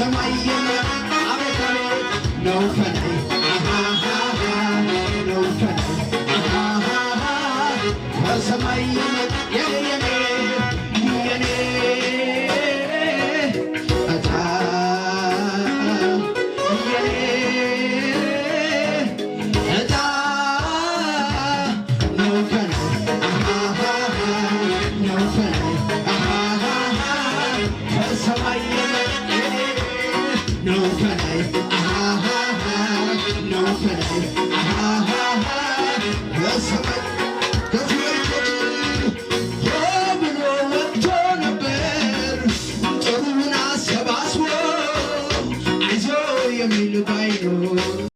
በሰማይ አቤት አቤት ነው ከላይ ነው ከላይ በሰማይ የኔ እጣ የኔ እጣ ነው ከላይ ነው ከላይ በሰማይ ነው ከላይ ነው ከላይ በሰማይ ብሎ ወጥቶ ነበር ጥሩውን አሰባስቦ አይዞ የሚል ባይኖር